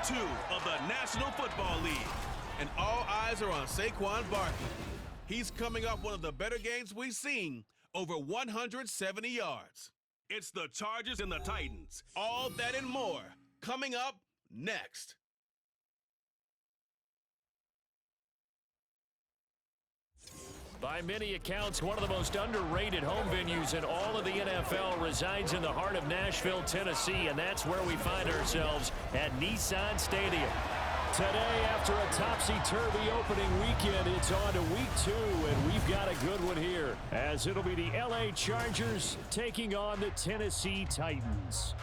2 of the National Football League. And all eyes are on Saquon Barkley. He's coming off one of the better games we've seen, over 170 yards. It's the Chargers and the Titans. All that and more coming up next. By many accounts, one of the most underrated home venues in all of the NFL resides in the heart of Nashville, Tennessee, and that's where we find ourselves at Nissan Stadium. Today, after a topsy-turvy opening weekend, it's on to week 2, and we've got a good one here, as it'll be the LA Chargers taking on the Tennessee Titans.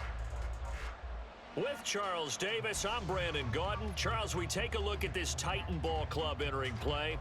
With Charles Davis, I'm Brandon Gaudin. Charles, we take a look at this Titan ball club entering play.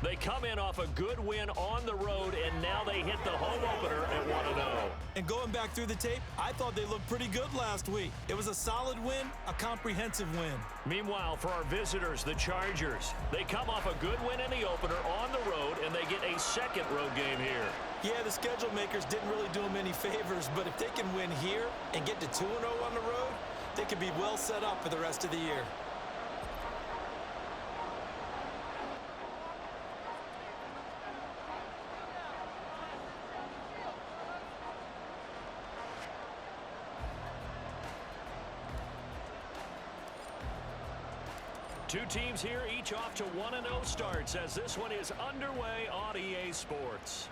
They come in off a good win on the road, and now they hit the home opener at 1-0. And going back through the tape, I thought they looked pretty good last week. It was a solid win, a comprehensive win. Meanwhile, for our visitors, the Chargers, they come off a good win in the opener on the road, and they get a second road game here. Yeah, the schedule makers didn't really do them any favors, but if they can win here and get to 2-0 on the road, they could be well set up for the rest of the year. Two teams here, each off to 1-0 starts as this one is underway on EA Sports.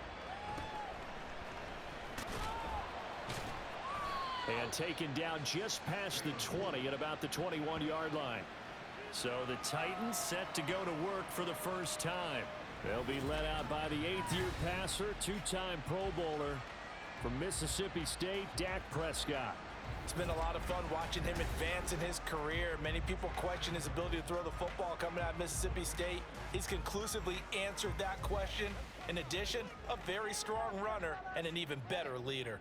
And taken down just past the 20 at about the 21-yard line. So the Titans set to go to work for the first time. They'll be led out by the 8th-year passer, 2-time Pro Bowler from Mississippi State, Dak Prescott. It's been a lot of fun watching him advance in his career. Many people question his ability to throw the football coming out of Mississippi State. He's conclusively answered that question. In addition, a very strong runner and an even better leader.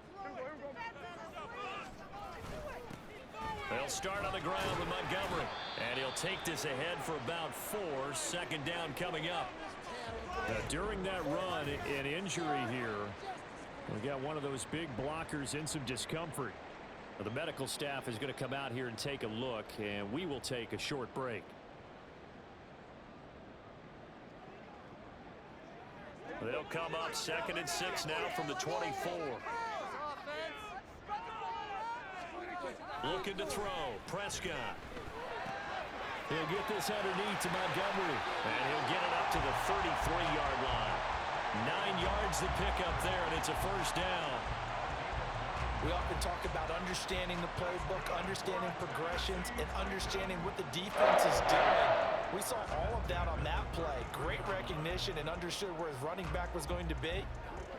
They'll start on the ground with Montgomery, and he'll take this ahead for about 4. Second down coming up. Now, during that run, an injury here. We got one of those big blockers in some discomfort. The medical staff is going to come out here and take a look, and we will take a short break. They'll come up 2nd and 6 now from the 24. Looking to throw. Prescott. He'll get this underneath to Montgomery, and he'll get it up to the 33-yard line. 9 yards to pick up there, and it's a first down. We often talk about understanding the playbook, understanding progressions, and understanding what the defense is doing. We saw all of that on that play. Great recognition and understood where his running back was going to be.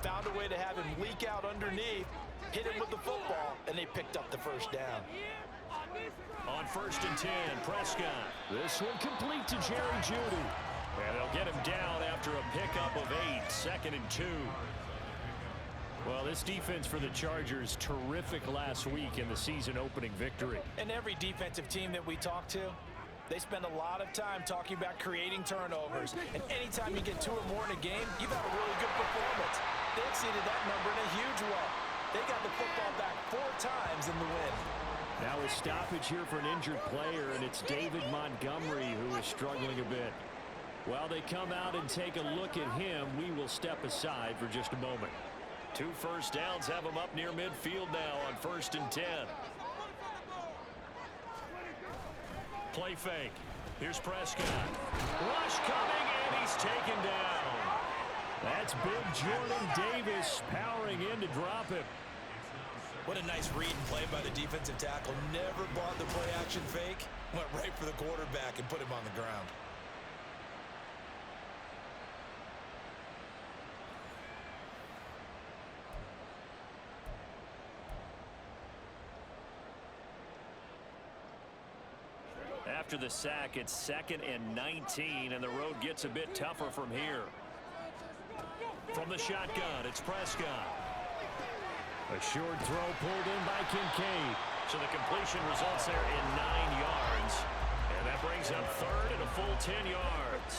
Found a way to have him leak out underneath, hit him with the football, and they picked up the first down. On 1st and 10, Prescott. This one complete to Jerry Jeudy. And they'll get him down after a pickup of 8, 2nd and 2. Well, this defense for the Chargers, terrific last week in the season opening victory. And every defensive team that we talk to, they spend a lot of time talking about creating turnovers. And anytime you get 2 or more in a game, you've had a really good performance. They exceeded that number in a huge way. They got the football back 4 times in the win. Now a stoppage here for an injured player, and it's David Montgomery who is struggling a bit. While they come out and take a look at him, we will step aside for just a moment. 2 first downs have them up near midfield now on 1st and 10. Play fake. Here's Prescott. Rush coming, and he's taken down. That's big Jordan Davis powering in to drop him. What a nice read and play by the defensive tackle. Never bought the play action fake. Went right for the quarterback and put him on the ground. After the sack, it's 2nd and 19, and the road gets a bit tougher from here. From the shotgun, it's Prescott. A short throw pulled in by Kincaid. So the completion results there in 9 yards. And that brings up 3rd and a full 10 yards.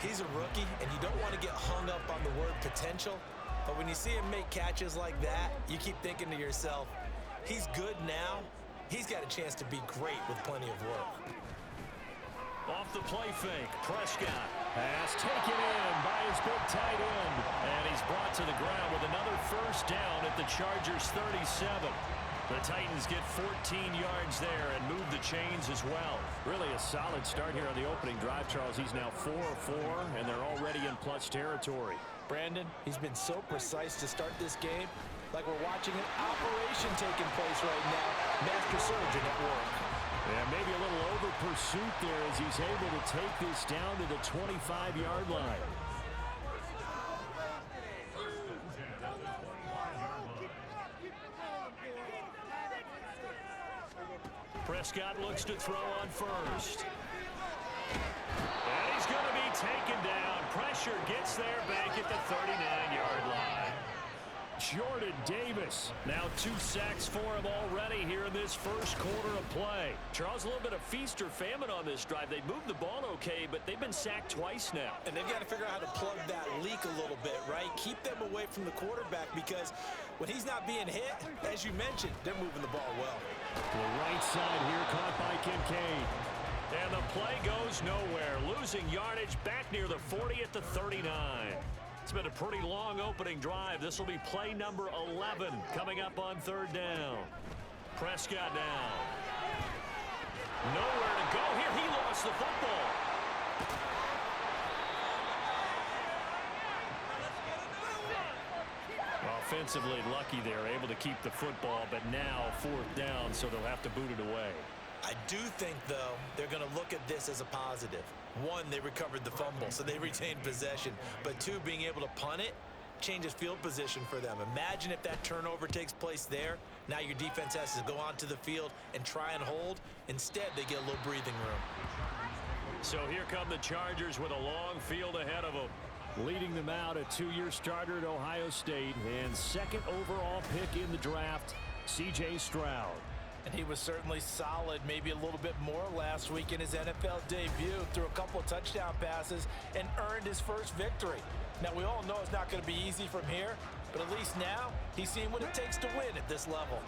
He's a rookie, and you don't want to get hung up on the word potential. But when you see him make catches like that, you keep thinking to yourself, he's good now, he's got a chance to be great with plenty of work. Off the play fake, Prescott. Pass taken in by his big tight end. And he's brought to the ground with another first down at the Chargers' 37. The Titans get 14 yards there and move the chains as well. Really a solid start here on the opening drive, Charles. He's now 4 of 4, and they're already in plus territory. Brandon, he's been so precise to start this game, like we're watching an operation taking place right now. Master surgeon at work. Yeah, maybe a little over pursuit there as he's able to take this down to the 25-yard line. Prescott looks to throw on first. And he's going to be taken down. Pressure gets there back at the 39-yard line. Jordan Davis, now 2 sacks for him already here in this first quarter of play. Charles, a little bit of feast or famine on this drive. They moved the ball okay, but they've been sacked twice now. And they've got to figure out how to plug that leak a little bit, right? Keep them away from the quarterback because when he's not being hit, as you mentioned, they're moving the ball well. The right side here caught by Kincaid. And the play goes nowhere. Losing yardage back near the 40 at the 39. It's been a pretty long opening drive. This will be play number 11 coming up on third down. Prescott now. Nowhere to go here. He lost the football. Offensively lucky there, able to keep the football, but now fourth down, so they'll have to boot it away. I do think, though, they're going to look at this as a positive. One, they recovered the fumble, so they retained possession. But two, being able to punt it changes field position for them. Imagine if that turnover takes place there. Now your defense has to go onto the field and try and hold. Instead, they get a little breathing room. So here come the Chargers with a long field ahead of them. Leading them out, a 2-year starter at Ohio State and second overall pick in the draft, C.J. Stroud. And he was certainly solid, maybe a little bit more last week in his NFL debut. Threw a couple of touchdown passes and earned his first victory. Now, we all know it's not going to be easy from here, but at least now he's seen what it takes to win at this level.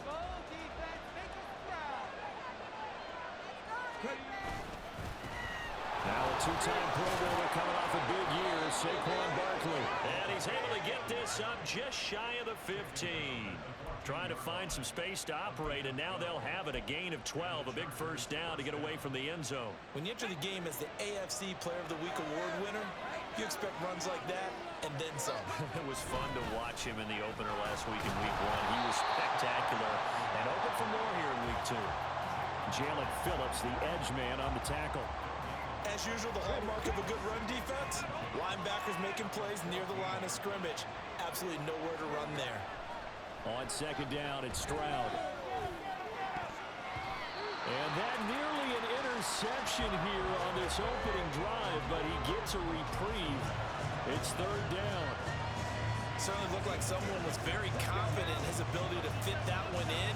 Now a 2-time Pro Bowler coming off a big year, Saquon Barkley. And he's able to get this up just shy of the 15. Trying to find some space to operate, and now they'll have it. A gain of 12, a big first down to get away from the end zone. When you enter the game as the AFC Player of the Week award winner, you expect runs like that and then some. It was fun to watch him in the opener last week in week 1. He was spectacular and open for more here in week 2. Jalen Phillips, the edge man on the tackle. As usual, the hallmark of a good run defense, linebackers making plays near the line of scrimmage. Absolutely nowhere to run there. On second down, it's Stroud. And that nearly an interception here on this opening drive, but he gets a reprieve. It's third down. Certainly looked like someone was very confident in his ability to fit that one in.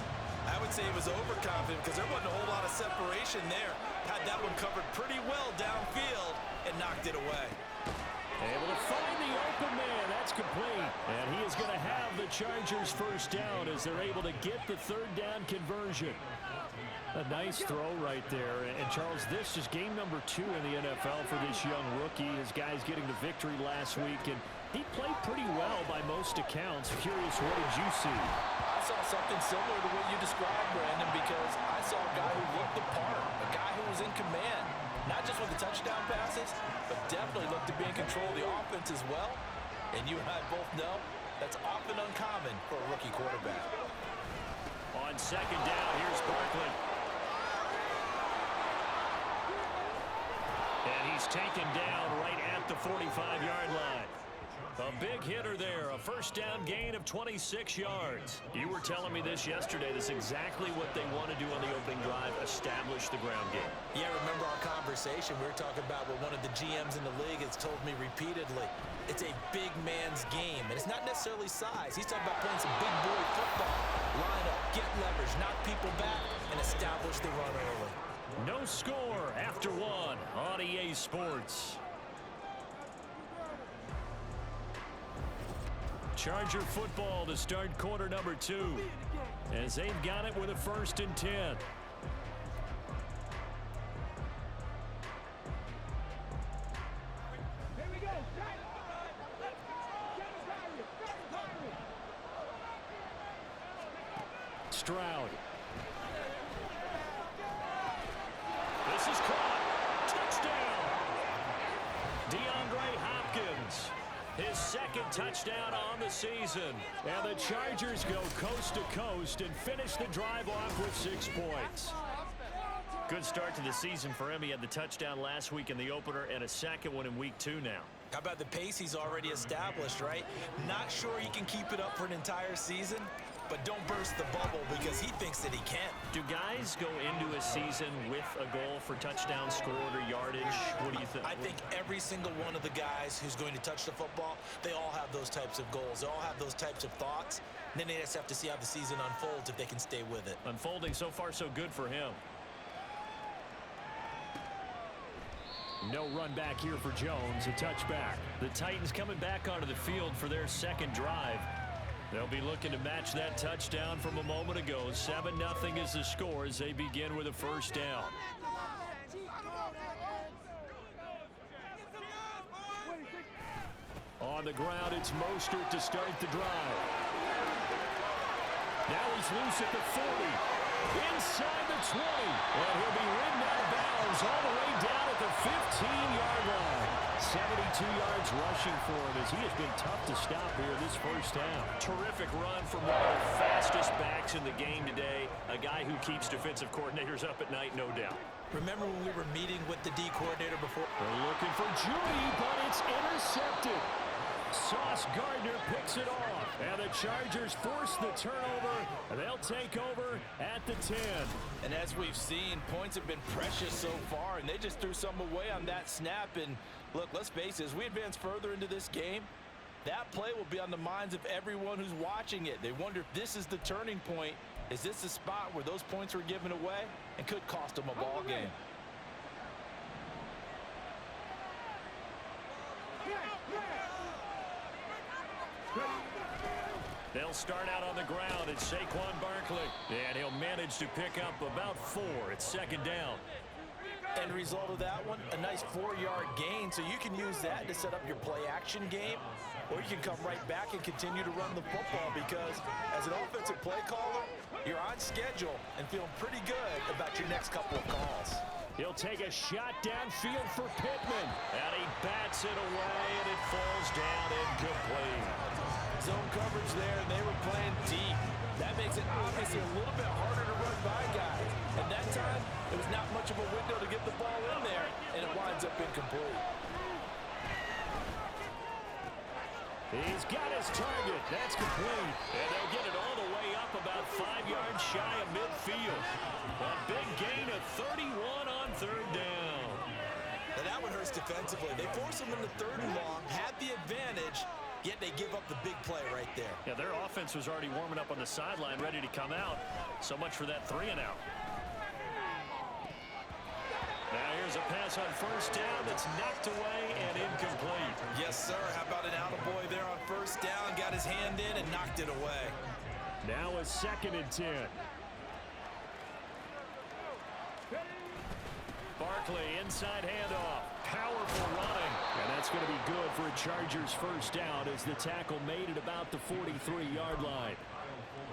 I would say he was overconfident because there wasn't a whole lot of separation there. Had that one covered pretty well downfield and knocked it away. Able to find the open man. That's complete. And he is going to have the Chargers first down as they're able to get the third down conversion. A nice throw right there. And Charles, this is game number 2 in the NFL for this young rookie. His guys getting the victory last week, and he played pretty well by most accounts. Curious, what did you see? I saw something similar to what you described, Brandon, because I saw a guy who looked the part, a guy who was in command, not just with the touchdown passes, but definitely looked to be in control of the offense as well. And you and I both know that's often uncommon for a rookie quarterback. On second down, here's Barkley. And he's taken down right at the 45-yard line. A big hitter there, a first down gain of 26 yards. You were telling me this yesterday. This is exactly what they want to do on the opening drive, establish the ground game. Yeah, remember our conversation? We were talking about what one of the GMs in the league has told me repeatedly. It's a big man's game, and it's not necessarily size. He's talking about playing some big boy football. Line up, get leverage, knock people back, and establish the run early. No score after 1 on EA Sports. Charger football to start quarter number 2. as they've got it with a 1st and 10. Stroud. This is caught. Touchdown. DeAndre Hopkins. His 2nd touchdown on the season. And the Chargers go coast to coast and finish the drive off with 6 points. Good start to the season for him. He had the touchdown last week in the opener and a 2nd one in week 2 now. How about the pace he's already established, right? Not sure he can keep it up for an entire season, but don't burst the bubble because he thinks that he can. Do guys go into a season with a goal for touchdowns scored or yardage? What do you think? I think every single one of the guys who's going to touch the football, they all have those types of goals. They all have those types of thoughts. And then they just have to see how the season unfolds if they can stay with it. Unfolding so far so good for him. No run back here for Jones, a touchback. The Titans coming back onto the field for their 2nd drive. They'll be looking to match that touchdown from a moment ago. 7-0 is the score as they begin with a 1st down. On the ground, it's Mostert to start the drive. Now he's loose at the 40. Inside the 20. And he'll be ridden out of bounds all the way down at the 15-yard line. 72 yards rushing for him as he has been tough to stop here this 1st down. Terrific run from one of the fastest backs in the game today. A guy who keeps defensive coordinators up at night, no doubt. Remember when we were meeting with the D coordinator before? They're looking for Judy, but it's intercepted. Sauce Gardner picks it off. And the Chargers force the turnover. They'll take over at the 10. And as we've seen, points have been precious so far, and they just threw some away on that snap. And look, let's face it, as we advance further into this game, that play will be on the minds of everyone who's watching it. They wonder if this is the turning point. Is this the spot where those points were given away and could cost them a ball game? They'll start out on the ground. It's Saquon Barkley. And he'll manage to pick up about 4. It's 2nd down. End result of that one, a nice 4-yard gain. So you can use that to set up your play-action game, or you can come right back and continue to run the football because as an offensive play caller, you're on schedule and feeling pretty good about your next couple of calls. He'll take a shot downfield for Pittman. And he bats it away, and it falls down incomplete. Zone coverage there, and they were playing deep. That makes it obviously a little bit harder to run by guys. And that time, it was not much of a window to get the ball in there, and it winds up incomplete. He's got his target. That's complete. And they'll get it all the way up about 5 yards shy of midfield. A big gain of 31 on 3rd down. And that one hurts defensively. They force them into 3rd and long, had the advantage, yet they give up the big play right there. Yeah, their offense was already warming up on the sideline, ready to come out. So much for that 3-and-out. Now here's a pass on 1st down that's knocked away and incomplete. Yes, sir. How about an attaboy there on 1st down? Got his hand in and knocked it away. Now a 2nd and 10. Barkley, inside handoff. Powerful running. And that's going to be good for a Chargers 1st down as the tackle made it about the 43-yard line.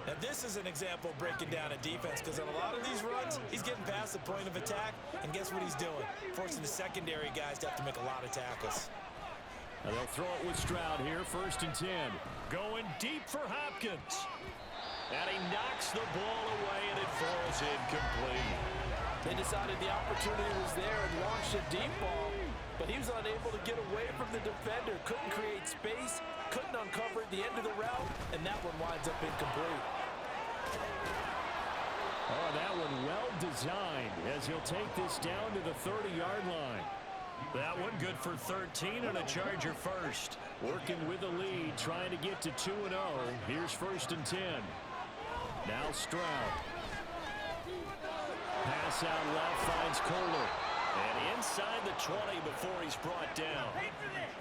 Now this is an example of breaking down a defense because on a lot of these runs, he's getting past the point of attack, and guess what he's doing? Forcing the secondary guys to have to make a lot of tackles. Now they'll throw it with Stroud here, 1st and 10. Going deep for Hopkins. And he knocks the ball away, and it falls incomplete. They decided the opportunity was there and launched a deep ball, but he was unable to get away from the defender, couldn't create space, couldn't uncover at the end of the route, and that one winds up incomplete. Oh, that one well designed as he'll take this down to the 30-yard line. That one good for 13 and a Charger 1st. Working with the lead, trying to get to 2-0. Here's 1st and 10. Now Stroud. Pass out left finds Kohler. And inside the 20 before he's brought down.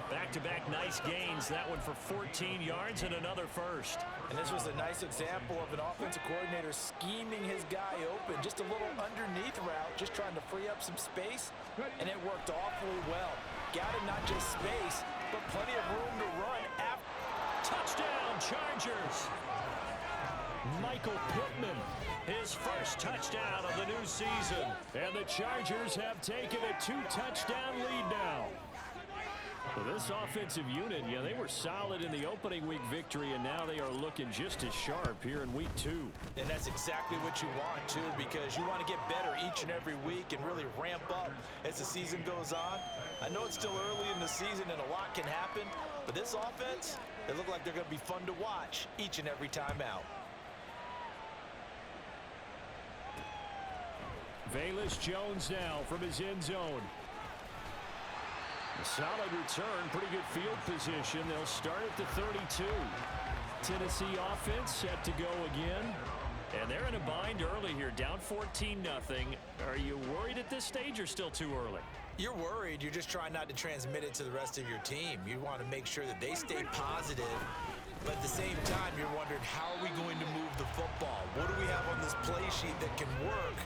Back-to-back nice gains. That one for 14 yards and another first. And this was a nice example of an offensive coordinator scheming his guy open. Just a little underneath route, just trying to free up some space, and it worked awfully well. Got him not just space, but plenty of room to run. Touchdown, Chargers! Michael Pittman, his first touchdown of the new season. And the Chargers have taken a 2-touchdown lead now. Well, this offensive unit, yeah, they were solid in the opening week victory, and now they are looking just as sharp here in week 2. And that's exactly what you want, too, because you want to get better each and every week and really ramp up as the season goes on. I know it's still early in the season and a lot can happen, but this offense, they look like they're going to be fun to watch each and every time out. Velus Jones now from his end zone. A solid return, pretty good field position. They'll start at the 32. Tennessee offense set to go again. And they're in a bind early here, down 14-0. Are you worried at this stage or still too early? You're worried. You're just trying not to transmit it to the rest of your team. You want to make sure that they stay positive. But at the same time, you're wondering, how are we going to move the football? What do we have on this play sheet that can work?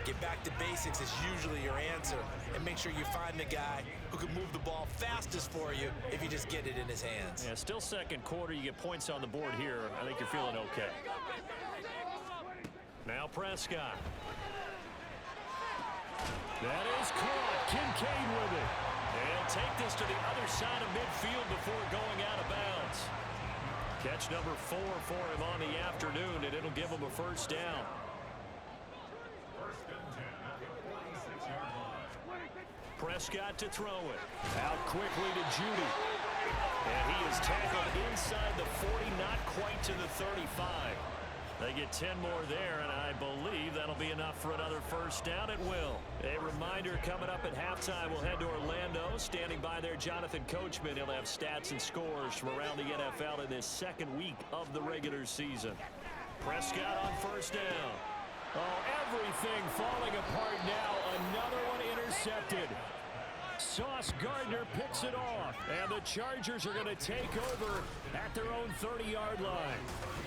Get back to basics is usually your answer. And make sure you find the guy who can move the ball fastest for you if you just get it in his hands. Yeah, still second quarter. You get points on the board here. I think you're feeling okay. Now Prescott. That is caught. Kincaid with it. And take this to the other side of midfield before going out of bounds. Catch number 4 for him on the afternoon, and it'll give him a first down. Prescott to throw it. Out quickly to Judy. And he is tackled inside the 40, not quite to the 35. They get 10 more there, and I believe that'll be enough for another first down. It will. A reminder coming up at halftime, we'll head to Orlando. Standing by there, Jonathan Coachman. He'll have stats and scores from around the NFL in this second week of the regular season. Prescott on first down. Oh, everything falling apart now. Another one intercepted. Sauce Gardner picks it off, and the Chargers are going to take over at their own 30-yard line.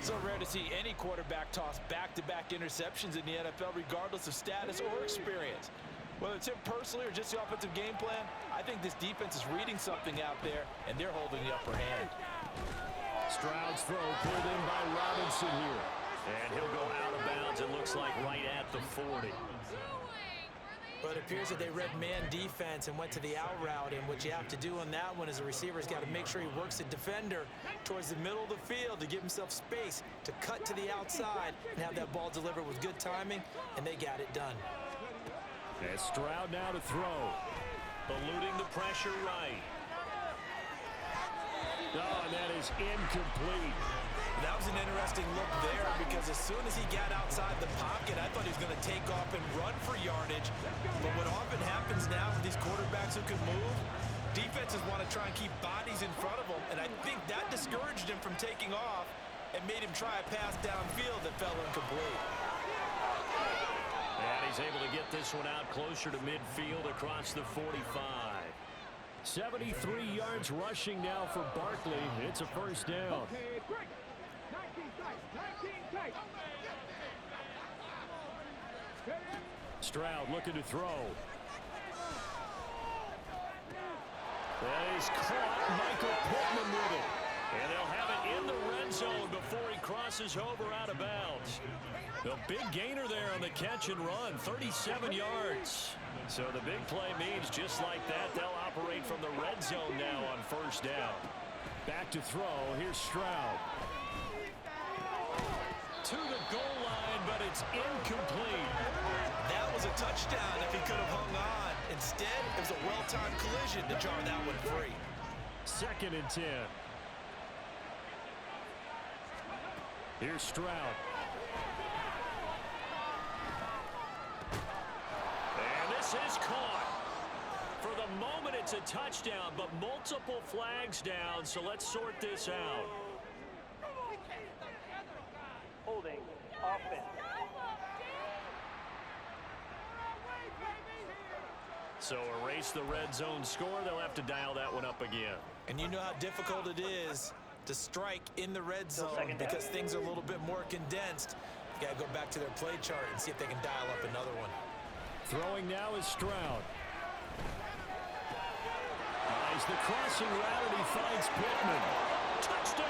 So rare to see any quarterback toss back-to-back interceptions in the NFL, regardless of status or experience. Whether it's him personally or just the offensive game plan, I think this defense is reading something out there, and they're holding the upper hand. Stroud's throw pulled in by Robinson here. And he'll go out of bounds, it looks like, right at the 40. But it appears that they read man defense and went to the out route, and what you have to do on that one is a receiver's got to make sure he works the defender towards the middle of the field to give himself space to cut to the outside and have that ball delivered with good timing, and they got it done. And Stroud now to throw. Eluding the pressure right. Oh, and that is incomplete. That was an interesting look there because as soon as he got outside the pocket, I thought he was going to take off and run for yardage. But what often happens now with these quarterbacks who can move, defenses want to try and keep bodies in front of them, and I think that discouraged him from taking off and made him try a pass downfield that fell incomplete. And he's able to get this one out closer to midfield across the 45. 73 yards rushing now for Barkley. It's a first down. Stroud looking to throw. That is caught. Michael Pittman with it. And they'll have it in the red zone before he crosses over out of bounds. The big gainer there on the catch and run, 37 yards. So the big play means just like that, they'll operate from the red zone now on first down. Back to throw. Here's Stroud. To the goal line, but it's incomplete. That was a touchdown if he could have hung on. Instead, it was a well-timed collision to jar that one free. 2nd and 10. Here's Stroud. And this is caught. For the moment, it's a touchdown, but multiple flags down, so let's sort this out. Holding offense. So erase the red zone score. They'll have to dial that one up again. And you know how difficult it is to strike in the red zone because things are a little bit more condensed. You got to go back to their play chart and see if they can dial up another one. Throwing now is Stroud. As the crossing route, and he finds Pittman. Touchdown!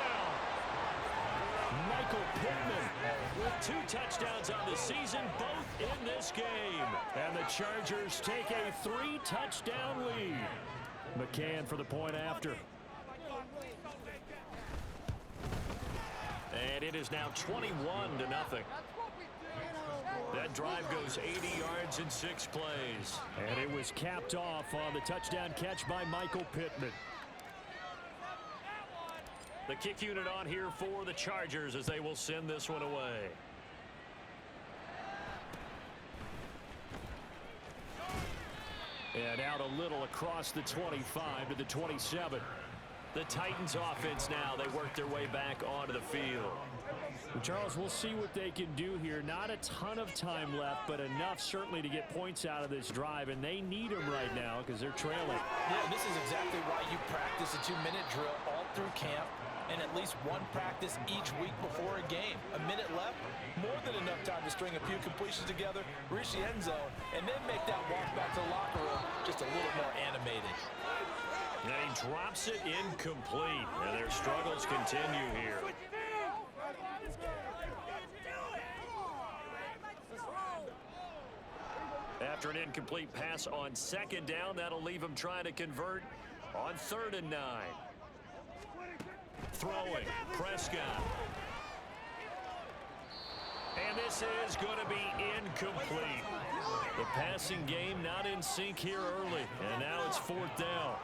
Michael Pittman with 2 touchdowns on the season, both in this game. And the Chargers take a 3-touchdown lead. McCann for the point after. And it is now 21-0. That drive goes 80 yards in 6 plays. And it was capped off on the touchdown catch by Michael Pittman. The kick unit on here for the Chargers as they will send this one away. And out a little across the 25 to the 27. The Titans offense now, they work their way back onto the field. Charles, we'll see what they can do here. Not a ton of time left, but enough certainly to get points out of this drive, and they need them right now because they're trailing. Yeah, this is exactly why you practice a 2-minute drill all through camp and at least one practice each week before a game. A minute left, more than enough time to string a few completions together, reach the end zone, and then make that walk back to the locker room just a little more animated. And he drops it incomplete, and their struggles continue here. After an incomplete pass on 2nd down, that'll leave him trying to convert on 3rd and 9. Throwing, Prescott. And this is going to be incomplete. The passing game not in sync here early, and now it's 4th down.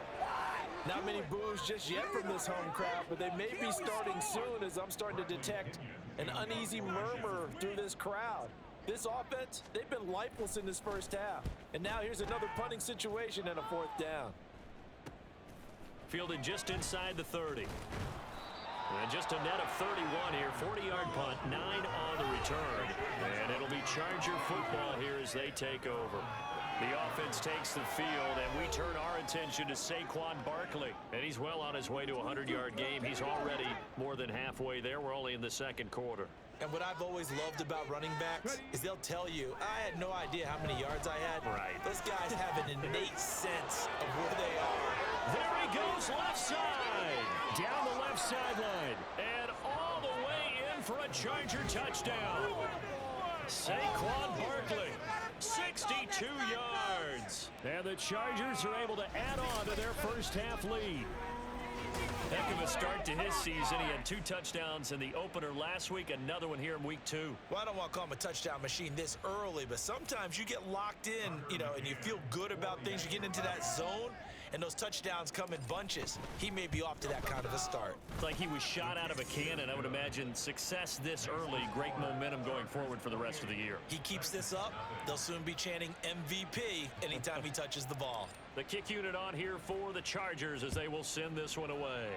Not many boos just yet from this home crowd, but they may be starting soon as I'm starting to detect an uneasy murmur through this crowd. This offense, they've been lifeless in this first half. And now here's another punting situation and a 4th down. Fielded just inside the 30. And just a net of 31 here. 40-yard punt, 9 on the return. And it'll be Charger football here as they take over. The offense takes the field, and we turn our attention to Saquon Barkley. And he's well on his way to a 100-yard game. He's already more than halfway there. We're only in the 2nd quarter. And what I've always loved about running backs is they'll tell you, I had no idea how many yards I had. Right. Those guys have an innate sense of where they are. There he goes, left side. Down the left sideline. And all the way in for a Charger touchdown. Saquon Barkley, 62 yards. And the Chargers are able to add on to their first half lead. Heck of a start to his season. He had 2 touchdowns in the opener last week, another one here in week 2. Well, I don't want to call him a touchdown machine this early, but sometimes you get locked in, and you feel good about things. You get into that zone, and those touchdowns come in bunches. He may be off to that kind of a start. It's like he was shot out of a cannon. I would imagine success this early, great momentum going forward for the rest of the year. He keeps this up, they'll soon be chanting MVP anytime he touches the ball. The kick unit on here for the Chargers as they will send this one away.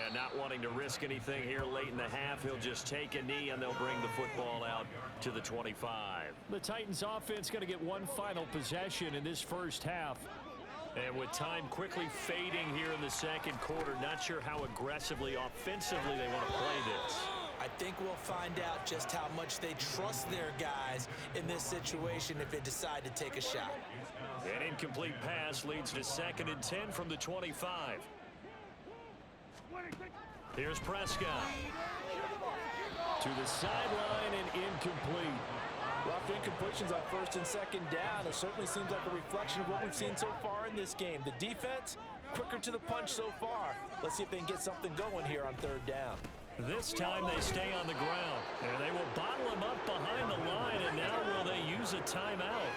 And not wanting to risk anything here late in the half, he'll just take a knee and they'll bring the football out to the 25. The Titans offense going to get one final possession in this first half. And with time quickly fading here in the 2nd quarter, not sure how aggressively, offensively they want to play this. I think we'll find out just how much they trust their guys in this situation if they decide to take a shot. An incomplete pass leads to 2nd and 10 from the 25. Here's Prescott. To the sideline and incomplete. Rough incompletions on 1st and 2nd down. It certainly seems like a reflection of what we've seen so far in this game. The defense, quicker to the punch so far. Let's see if they can get something going here on 3rd down. This time they stay on the ground. And they will bottle him up behind the line. And now will they use a timeout?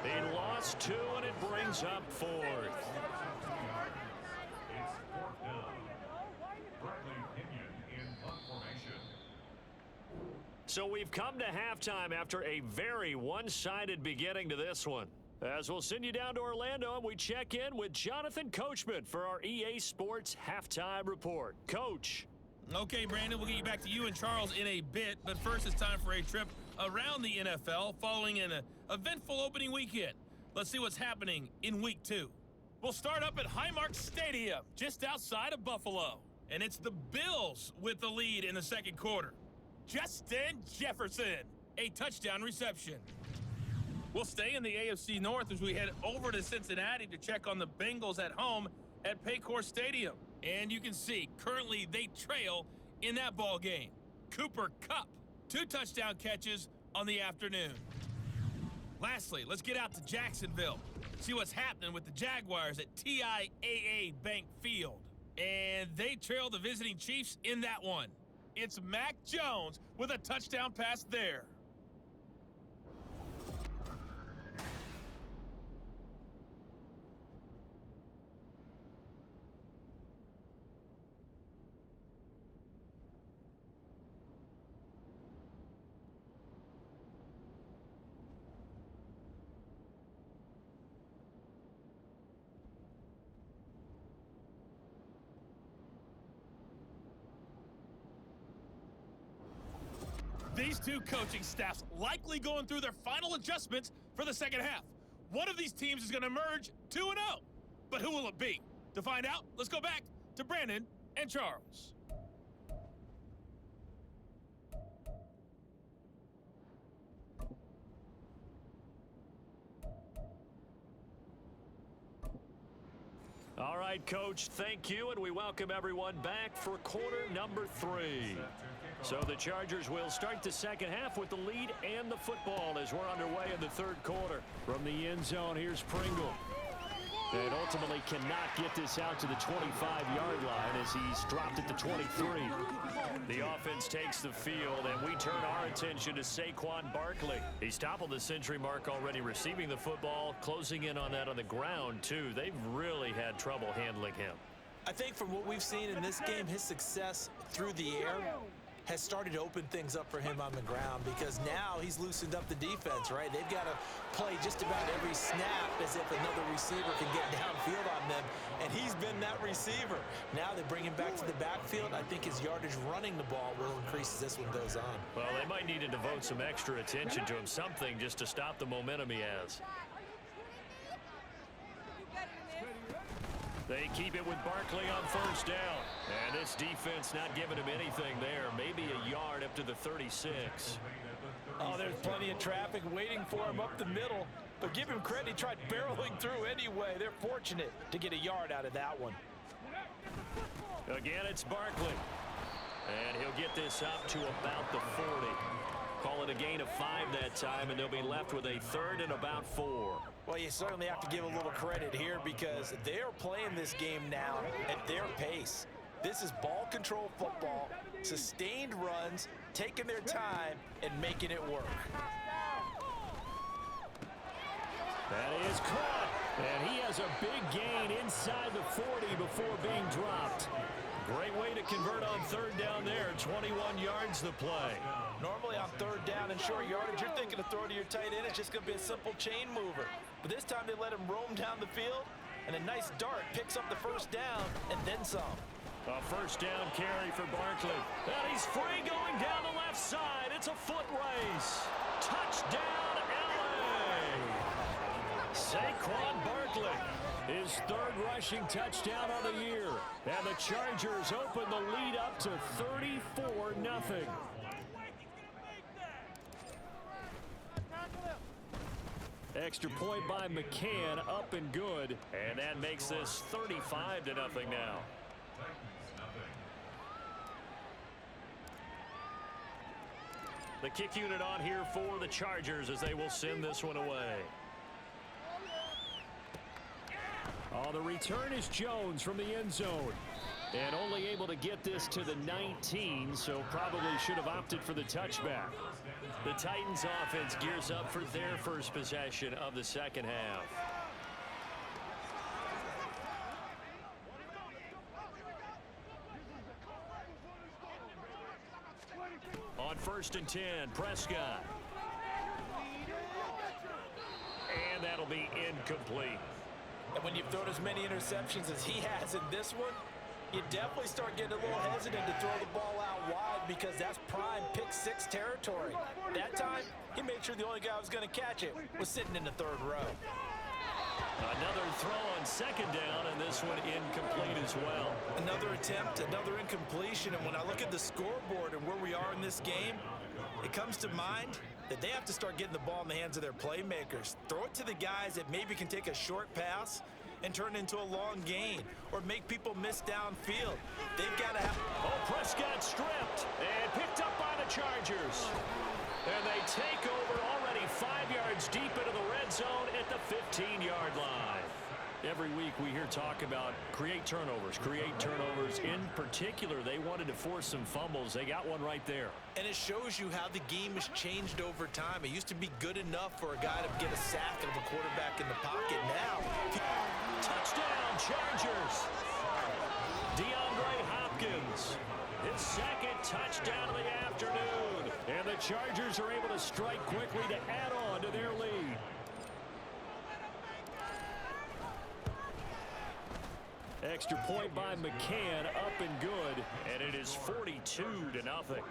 They lost 2, and it brings up 4th. So we've come to halftime after a very one-sided beginning to this one. As we'll send you down to Orlando, and we check in with Jonathan Coachman for our EA Sports Halftime Report. Coach. Okay, Brandon, we'll get you back to you and Charles in a bit, but first it's time for a trip around the NFL following an eventful opening weekend. Let's see what's happening in Week 2. We'll start up at Highmark Stadium, just outside of Buffalo. And it's the Bills with the lead in the second quarter. Justin Jefferson, a touchdown reception. We'll stay in the AFC North as we head over to Cincinnati to check on the Bengals at home at Paycor Stadium. And you can see, currently they trail in that ball game. Cooper Kupp, 2 touchdown catches on the afternoon. Lastly, let's get out to Jacksonville. See what's happening with the Jaguars at TIAA Bank Field. And they trail the visiting Chiefs in that one. It's Mac Jones with a touchdown pass there. These two coaching staffs likely going through their final adjustments for the second half. One of these teams is going to emerge 2-0. But who will it be? To find out, let's go back to Brandon and Charles. All right, Coach, thank you, and we welcome everyone back for quarter number 3. So the Chargers will start the second half with the lead and the football as we're underway in the third quarter. From the end zone, here's Pringle. And ultimately cannot get this out to the 25-yard line as he's dropped at the 23. The offense takes the field, and we turn our attention to Saquon Barkley. He's toppled the century mark already receiving the football, closing in on that on the ground, too. They've really had trouble handling him. I think from what we've seen in this game, his success through the air has started to open things up for him on the ground because now he's loosened up the defense, right? They've got to play just about every snap as if another receiver can get downfield on them, and he's been that receiver. Now they bring him back to the backfield. I think his yardage running the ball will increase as this one goes on. Well, they might need to devote some extra attention to him, something just to stop the momentum he has. They keep it with Barkley on first down. And this defense not giving him anything there. Maybe a yard up to the 36. Oh, there's plenty of traffic waiting for him up the middle. But give him credit, he tried barreling through anyway. They're fortunate to get a yard out of that one. Again, it's Barkley. And he'll get this up to about the 40. Call it a gain of 5 that time, and they'll be left with a third and about 4. Well, you certainly have to give a little credit here because they're playing this game now at their pace. This is ball control football, sustained runs, taking their time, and making it work. That is caught, and he has a big gain inside the 40 before being dropped. Great way to convert on third down there. 21 yards the play. Normally on third down and short yardage, you're thinking of throwing to your tight end. It's just going to be a simple chain mover. But this time they let him roam down the field, and a nice dart picks up the first down and then some. A first down carry for Barkley. And he's free going down the left side. It's a foot race. Touchdown, LA! Saquon Barkley, his third rushing touchdown of the year. And the Chargers open the lead up to 34-0. Extra point by McCann, up and good. And that makes this 35-0 now. The kick unit on here for the Chargers as they will send this one away. Oh, the return is Jones from the end zone. And only able to get this to the 19, so probably should have opted for the touchback. The Titans offense gears up for their first possession of the second half. On 1st and 10, Prescott. And that'll be incomplete. And when you've thrown as many interceptions as he has in this one, You definitely start getting a little hesitant to throw the ball out wide because that's prime pick-6 territory. That time, he made sure the only guy who was going to catch it was sitting in the third row. Another throw on second down, and this one incomplete as well. Another attempt, another incompletion, and when I look at the scoreboard and where we are in this game, it comes to mind that they have to start getting the ball in the hands of their playmakers. Throw it to the guys that maybe can take a short pass and turn it into a long gain or make people miss downfield. They've got to have... Oh, Prescott stripped and picked up by the Chargers. And they take over already 5 yards deep into the red zone at the 15-yard line. Every week we hear talk about create turnovers. In particular, they wanted to force some fumbles. They got one right there. And it shows you how the game has changed over time. It used to be good enough for a guy to get a sack of a quarterback in the pocket. Now, touchdown, Chargers. DeAndre Hopkins, his second touchdown of the afternoon. And the Chargers are able to strike quickly to add on to their lead. Extra point by McCann, up and good, and it is 42-0.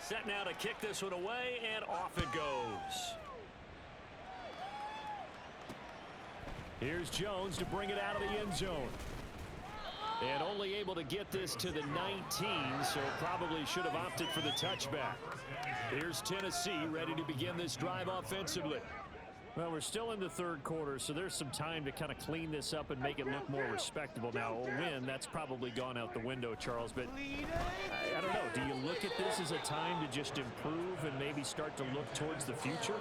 Set now to kick this one away, and off it goes. Here's Jones to bring it out of the end zone. And only able to get this to the 19, so probably should have opted for the touchback. Here's Tennessee ready to begin this drive offensively. Well, we're still in the third quarter, so there's some time to kind of clean this up and make it look more respectable. Now, a win, that's probably gone out the window, Charles, but I don't know. Do you look at this as a time to just improve and maybe start to look towards the future?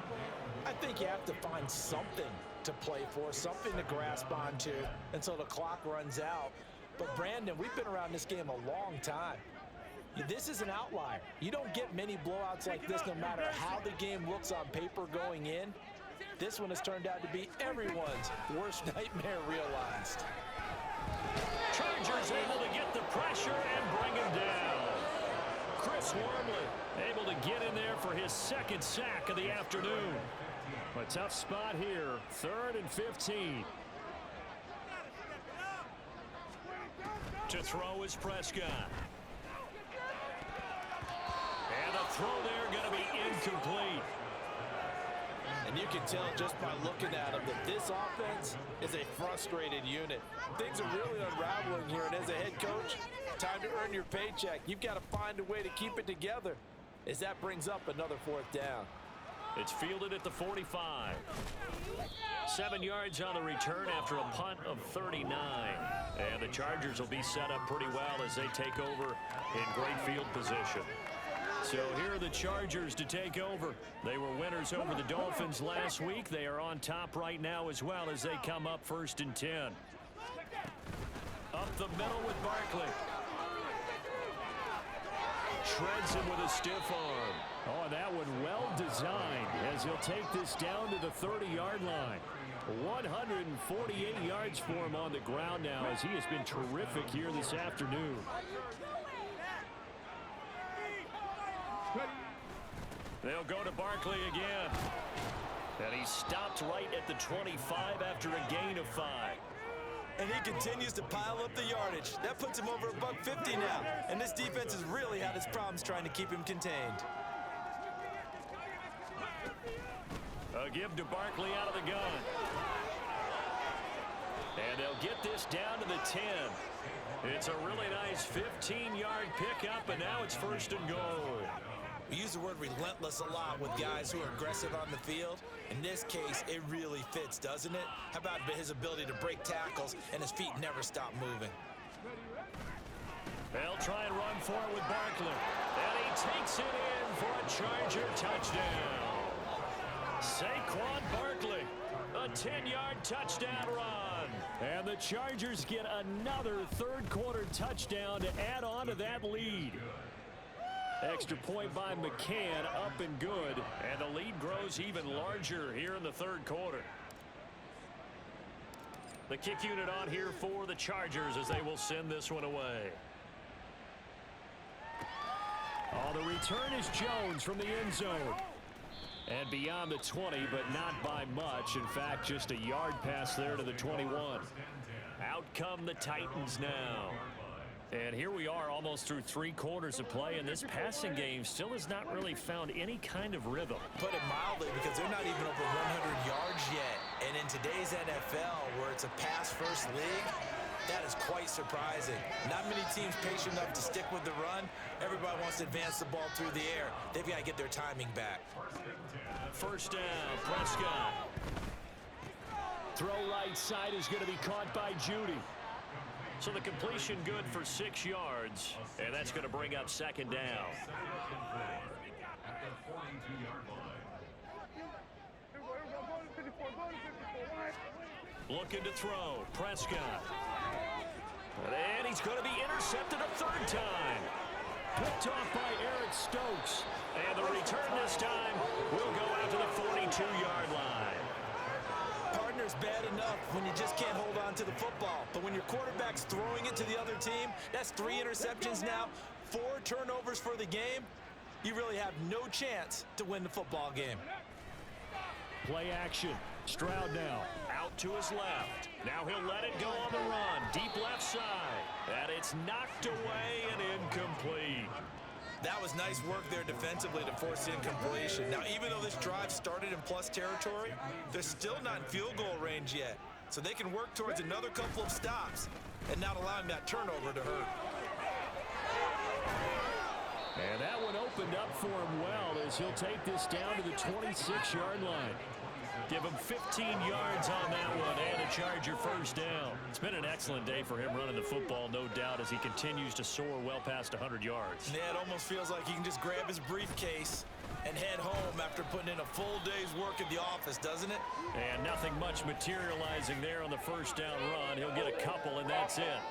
I think you have to find something to play for, something to grasp onto until the clock runs out. But, Brandon, we've been around this game a long time. This is an outlier. You don't get many blowouts like this no matter how the game looks on paper going in. This one has turned out to be everyone's worst nightmare realized. Chargers able to get the pressure and bring him down. Chris Wormley able to get in there for his second sack of the afternoon. A tough spot here, 3rd and 15. To throw is Prescott. And the throw there going to be incomplete. And you can tell just by looking at them that this offense is a frustrated unit. Things are really unraveling here, and as a head coach, time to earn your paycheck. You've got to find a way to keep it together as that brings up another 4th down. It's fielded at the 45. 7 yards on the return after a punt of 39. And the Chargers will be set up pretty well as they take over in great field position. So here are the Chargers to take over. They were winners over the Dolphins last week. They are on top right now as well as they come up 1st and 10. Up the middle with Barkley. Shreds him with a stiff arm. Oh, and that one well designed as he'll take this down to the 30-yard line. 148 yards for him on the ground now as he has been terrific here this afternoon. They'll go to Barkley again. And he stopped right at the 25 after a gain of 5. And he continues to pile up the yardage. That puts him over $150 now. And this defense has really had its problems trying to keep him contained. A give to Barkley out of the gun. And they'll get this down to the 10. It's a really nice 15-yard pickup, and now it's 1st and goal. We use the word relentless a lot with guys who are aggressive on the field. In this case, it really fits, doesn't it? How about his ability to break tackles and his feet never stop moving? They'll try and run for it with Barkley. And he takes it in for a Charger touchdown. Saquon Barkley, a 10-yard touchdown run. And the Chargers get another third-quarter touchdown to add on to that lead. Extra point by McCann, up and good. And the lead grows even larger here in the third quarter. The kick unit on here for the Chargers as they will send this one away. Oh, the return is Jones from the end zone. And beyond the 20, but not by much. In fact, just a yard pass there to the 21. Out come the Titans now. And here we are almost through 3 quarters of play, and this passing game still has not really found any kind of rhythm. Put it mildly, because they're not even over 100 yards yet. And in today's NFL, where it's a pass-first league, that is quite surprising. Not many teams patient enough to stick with the run. Everybody wants to advance the ball through the air. They've got to get their timing back. First down, Prescott. Throw right side is going to be caught by Judy. So the completion good for 6 yards, and that's going to bring up second down. Looking to throw, Prescott. And he's going to be intercepted a 3rd time. Picked off by Eric Stokes. And the return this time will go out to the 42-yard line. Partner's bad enough when you just can't hold on to the football. But when your quarterback's throwing it to the other team, that's 3 interceptions now, 4 turnovers for the game. You really have no chance to win the football game. Play action. Stroud now. Out to his left. Now he'll let it go on the run. Deep left side. And it's knocked away and incomplete. That was nice work there defensively to force the incompletion. Now, even though this drive started in plus territory, they're still not in field goal range yet. So they can work towards another couple of stops and not allowing that turnover to hurt. And that one opened up for him well as he'll take this down to the 26-yard line. Give him 15 yards on that one and a Charger first down. It's been an excellent day for him running the football, no doubt, as he continues to soar well past 100 yards. Yeah, it almost feels like he can just grab his briefcase and head home after putting in a full day's work at the office, doesn't it? And nothing much materializing there on the first down run. He'll get a couple, and that's it.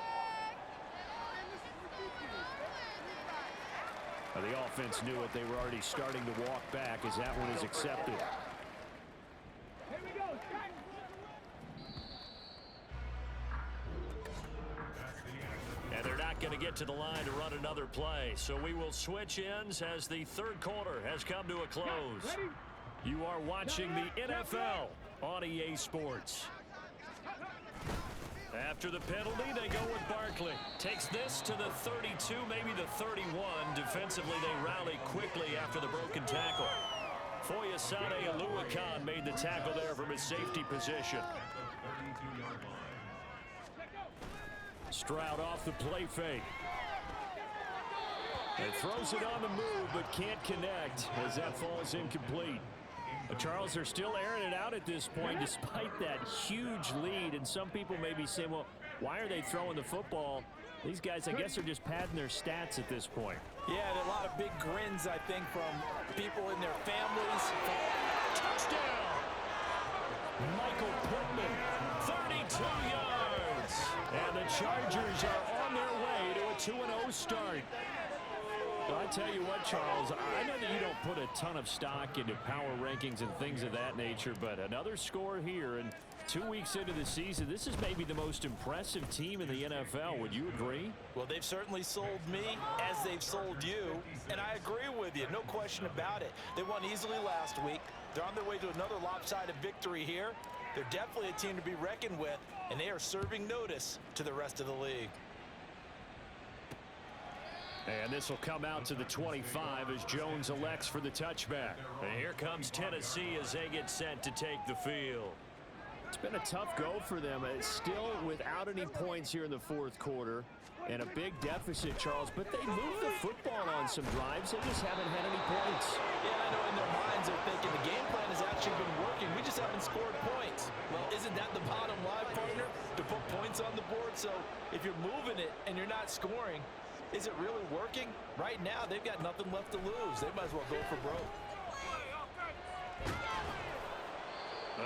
The offense knew it. They were already starting to walk back as that one is accepted. And they're not going to get to the line to run another play. So we will switch ends as the 3rd quarter has come to a close. You are watching the NFL on EA Sports. After the penalty, they go with Barkley. Takes this to the 32, maybe the 31. Defensively, they rally quickly after the broken tackle. Foyesade Aluakan made the tackle there from his safety position. Stroud off the play fake. And throws it on the move, but can't connect as that falls incomplete. Charles, they're still airing it out at this point despite that huge lead. And some people may be saying, well, why are they throwing the football? These guys, I guess, are just padding their stats at this point. Yeah, and a lot of big grins, I think, from people in their families. Touchdown! Michael Pittman, 32 yards. And the Chargers are on their way to a 2-0 start. Well, I tell you what, Charles, I know that you don't put a ton of stock into power rankings and things of that nature, but another score here, and 2 weeks into the season, this is maybe the most impressive team in the NFL. Would you agree? Well, they've certainly sold me as they've sold you, and I agree with you, no question about it. They won easily last week. They're on their way to another lopsided victory here. They're definitely a team to be reckoned with, and they are serving notice to the rest of the league. And this will come out to the 25 as Jones elects for the touchback. And here comes Tennessee as they get set to take the field. It's been a tough go for them. It's still without any points here in the 4th quarter. And a big deficit, Charles. But they moved the football on some drives. They just haven't had any points. Yeah, I know in their minds they're thinking the game plan has actually been working. We just haven't scored points. Well, isn't that the bottom line, partner? To put points on the board. So if you're moving it and you're not scoring, is it really working? Right now, they've got nothing left to lose. They might as well go for broke.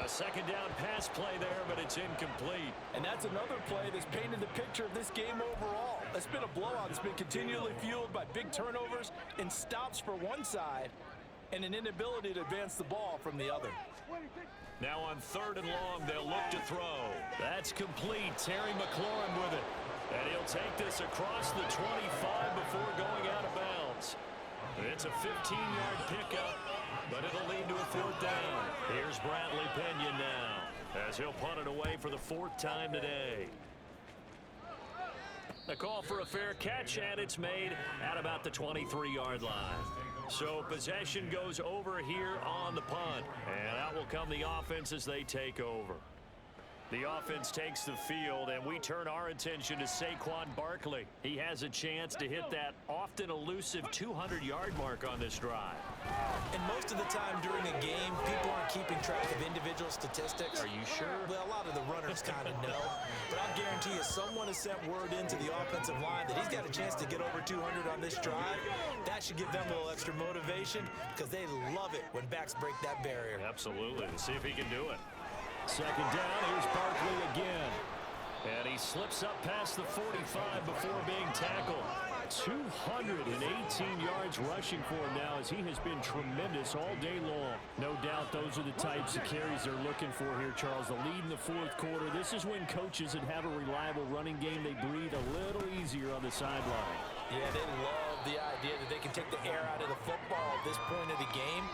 A second down pass play there, but it's incomplete. And that's another play that's painted the picture of this game overall. It's been a blowout. It's been continually fueled by big turnovers and stops for one side and an inability to advance the ball from the other. Now on 3rd and long, they'll look to throw. That's complete. Terry McLaurin with it. And he'll take this across the 25 before going out of bounds. It's a 15-yard pickup, but it'll lead to a 4th down. Here's Bradley Pinion now, as he'll punt it away for the 4th time today. A call for a fair catch, and it's made at about the 23-yard line. So possession goes over here on the punt, and out will come the offense as they take over. The offense takes the field, and we turn our attention to Saquon Barkley. He has a chance to hit that often elusive 200-yard mark on this drive. And most of the time during a game, people aren't keeping track of individual statistics. Are you sure? Well, a lot of the runners kind of know. But I'll guarantee you someone has sent word into the offensive line that he's got a chance to get over 200 on this drive. That should give them a little extra motivation because they love it when backs break that barrier. Absolutely. Let's see if he can do it. 2nd down, here's Barkley again. And he slips up past the 45 before being tackled. 218 yards rushing for him now, as he has been tremendous all day long. No doubt those are the types of carries they're looking for here, Charles. The lead in the 4th quarter. This is when coaches that have a reliable running game, they breathe a little easier on the sideline. Yeah, they love the idea that they can take the air out of the football at this point of the game.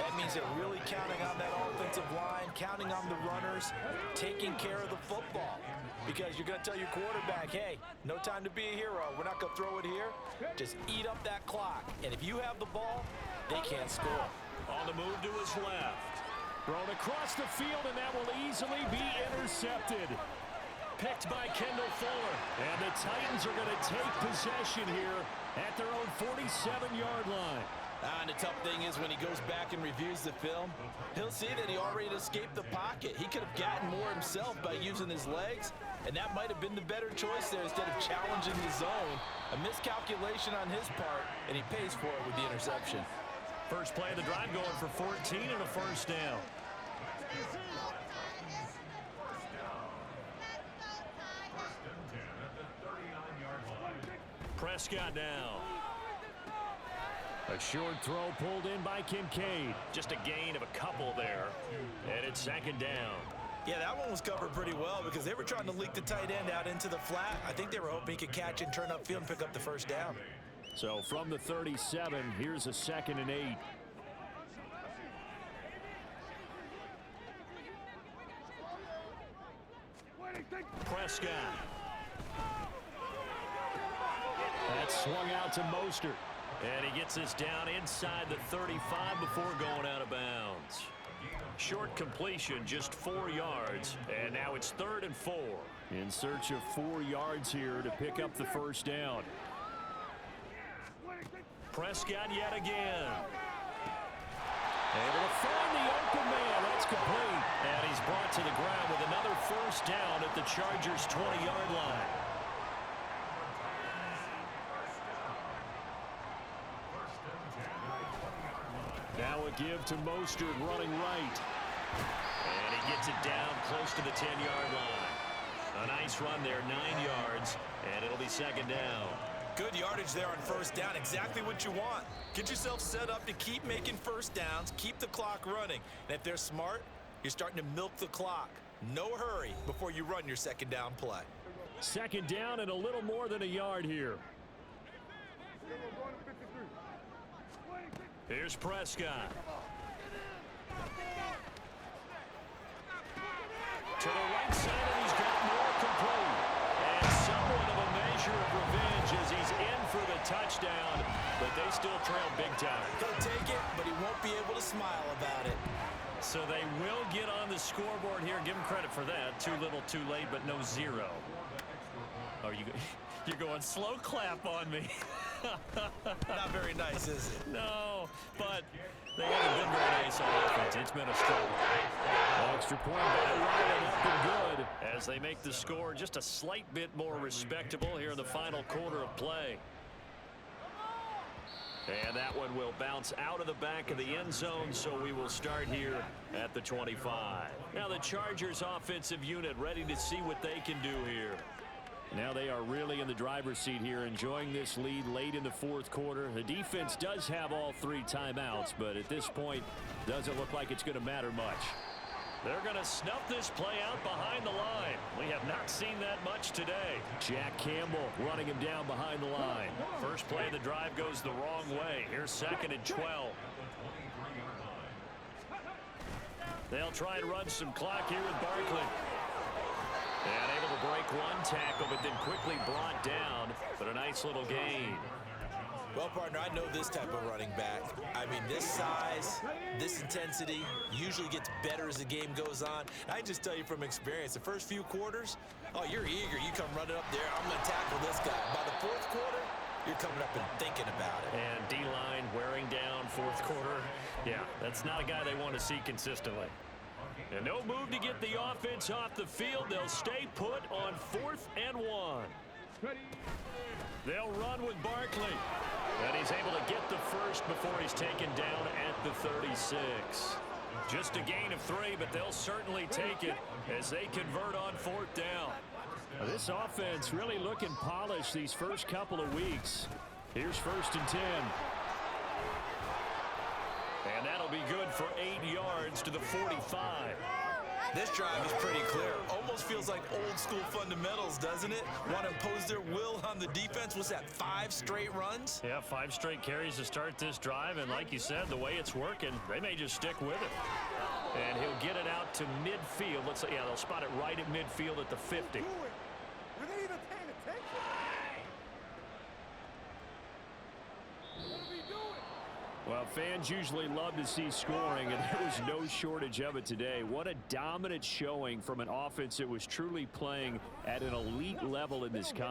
That means they're really counting on that offensive line, counting on the runners, taking care of the football. Because you're going to tell your quarterback, hey, no time to be a hero. We're not going to throw it here. Just eat up that clock. And if you have the ball, they can't score. On the move to his left. Thrown across the field, and that will easily be intercepted. Picked by Kendall Fuller. And the Titans are going to take possession here at their own 47-yard line. And the tough thing is when he goes back and reviews the film, he'll see that he already escaped the pocket. He could have gotten more himself by using his legs, and that might have been the better choice there instead of challenging the zone. A miscalculation on his part, and he pays for it with the interception. First play of the drive going for 14 and a 1st down. Prescott now. A short throw pulled in by Kincaid. Just a gain of a couple there. And it's 2nd down. Yeah, that one was covered pretty well because they were trying to leak the tight end out into the flat. I think they were hoping he could catch and turn upfield and pick up the 1st down. So from the 37, here's a 2nd and 8. Prescott. That's swung out to Mostert. And he gets this down inside the 35 before going out of bounds. Short completion, just 4 yards. And now it's 3rd and 4. In search of 4 yards here to pick up the 1st down. Prescott yet again. Able to find the open man. That's complete. And he's brought to the ground with another 1st down at the Chargers' 20-yard line. Now a give to Mostert running right. And he gets it down close to the 10-yard line. A nice run there, 9 yards, and it'll be 2nd down. Good yardage there on 1st down, exactly what you want. Get yourself set up to keep making 1st downs, keep the clock running. And if they're smart, you're starting to milk the clock. No hurry before you run your 2nd down play. 2nd down and a little more than a yard here. Here's Prescott. To the right side, and he's got more complete. And somewhat of a measure of revenge as he's in for the touchdown, but they still trail big time. He'll take it, but he won't be able to smile about it. So they will get on the scoreboard here. Give him credit for that. Too little, too late, but no 0. Oh, you're going slow clap on me. Not very nice, is it? No, but they haven't been very nice on offense. It's been a struggle. Extra point by Ryan, up and good as they make the score just a slight bit more respectable here in the final quarter of play. And that one will bounce out of the back of the end zone, so we will start here at the 25. Now the Chargers offensive unit ready to see what they can do here. Now they are really in the driver's seat here, enjoying this lead late in the 4th quarter. The defense does have all 3 timeouts, but at this point, doesn't look like it's going to matter much. They're going to snuff this play out behind the line. We have not seen that much today. Jack Campbell running him down behind the line. First play of the drive goes the wrong way. Here's 2nd and 12. They'll try and run some clock here with Barkley. And able to break one tackle, but then quickly brought down. But a nice little gain. Well, partner, I know this type of running back. I mean, this size, this intensity usually gets better as the game goes on. I just tell you from experience, the first few quarters, oh, you're eager. You come running up there, I'm going to tackle this guy. By the 4th quarter, you're coming up and thinking about it. And D-line wearing down 4th quarter. Yeah, that's not a guy they want to see consistently. And no move to get the offense off the field. They'll stay put on 4th and 1. They'll run with Barkley. And he's able to get the first before he's taken down at the 36. Just a gain of 3, but they'll certainly take it as they convert on 4th down. This offense really looking polished these first couple of weeks. Here's 1st and 10. And that'll be good for 8 yards to the 45. This drive is pretty clear. Almost feels like old school fundamentals, doesn't it? Want to impose their will on the defense. What's that, 5 straight runs? Yeah, 5 straight carries to start this drive. And like you said, the way it's working, they may just stick with it. And he'll get it out to midfield. Let's say, yeah, they'll spot it right at midfield at the 50. Well, fans usually love to see scoring, and there was no shortage of it today. What a dominant showing from an offense that was truly playing at an elite level in this competition.